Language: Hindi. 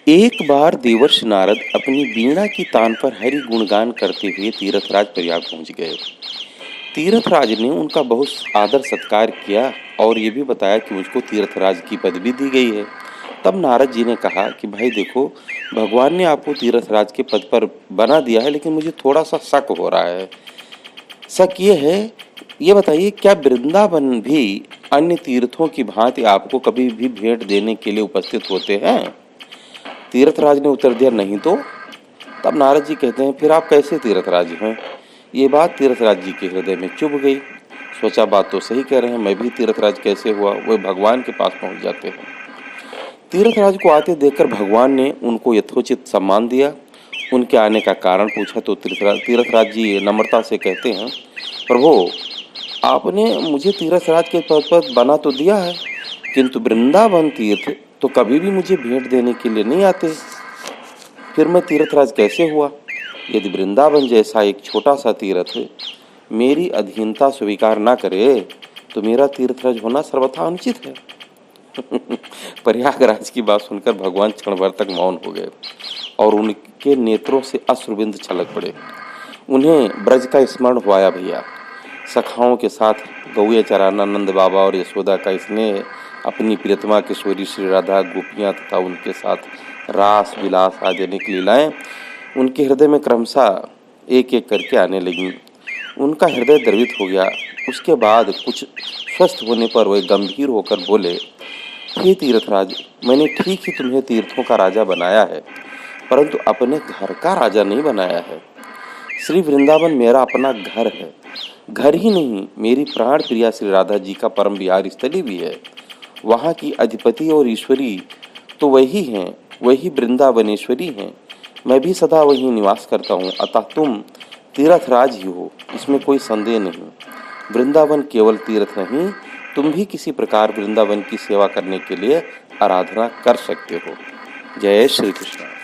एक बार देवर्षि नारद अपनी वीणा की तान पर हरि गुणगान करते हुए तीर्थराज प्रयाग पहुंच गए। तीर्थराज ने उनका बहुत आदर सत्कार किया और ये भी बताया कि मुझको तीर्थराज की पदवी दी गई है। तब नारद जी ने कहा कि भाई देखो, भगवान ने आपको तीर्थराज के पद पर बना दिया है, लेकिन मुझे थोड़ा सा शक हो रहा है। शक ये है, ये बताइए क्या वृंदावन भी अन्य तीर्थों की भांति आपको कभी भी भेंट देने के लिए उपस्थित होते हैं? तीर्थराज ने उत्तर दिया, नहीं तो। तब नारद जी कहते हैं, फिर आप कैसे तीर्थराज हैं? ये बात तीर्थराज जी के हृदय में चुभ गई। सोचा, बात तो सही कह रहे हैं, मैं भी तीर्थराज कैसे हुआ? वे भगवान के पास पहुंच जाते हैं। तीर्थराज को आते देखकर भगवान ने उनको यथोचित सम्मान दिया। उनके आने का कारण पूछा तो तीर्थराज जी नम्रता से कहते हैं, प्रभु, आपने मुझे तीर्थराज के पद पर बना तो दिया है, किंतु वृंदावन तीर्थ तो कभी भी मुझे भेंट देने के लिए नहीं आते। फिर मैं तीर्थराज कैसे हुआ? यदि वृंदावन जैसा एक छोटा सा तीर्थ मेरी अधीनता स्वीकार ना करे तो मेरा तीर्थराज होना सर्वथा अनुचित है। प्रयागराज की बात सुनकर भगवान क्षण भर तक मौन हो गए और उनके नेत्रों से अश्रुबिंद छलक पड़े। उन्हें ब्रज का स्मरण हुआ भैया। सखाओं के साथ गौया चराना, नंद बाबा और यशोदा का स्नेह, अपनी प्रियतमा किशोरी श्री राधा, गोपियाँ तथा उनके साथ रास विलास आदि अनेक लीलाएं उनके हृदय में क्रमशः एक एक करके आने लगीं। उनका हृदय द्रवित हो गया। उसके बाद कुछ स्वस्थ होने पर वे गंभीर होकर बोले, हे तीर्थराज, मैंने ठीक ही तुम्हें तीर्थों का राजा बनाया है, परंतु अपने घर का राजा नहीं बनाया है। श्री वृंदावन मेरा अपना घर है। घर ही नहीं, मेरी प्राण प्रिया श्री राधा जी का परम विहार स्थली भी है। वहाँ की अधिपति और ईश्वरी तो वही हैं, वही वृंदावनेश्वरी हैं। मैं भी सदा वहीं निवास करता हूँ, अतः तुम तीर्थराज ही हो, इसमें कोई संदेह नहीं। वृंदावन केवल तीर्थ नहीं, तुम भी किसी प्रकार वृंदावन की सेवा करने के लिए आराधना कर सकते हो। जय श्री कृष्ण।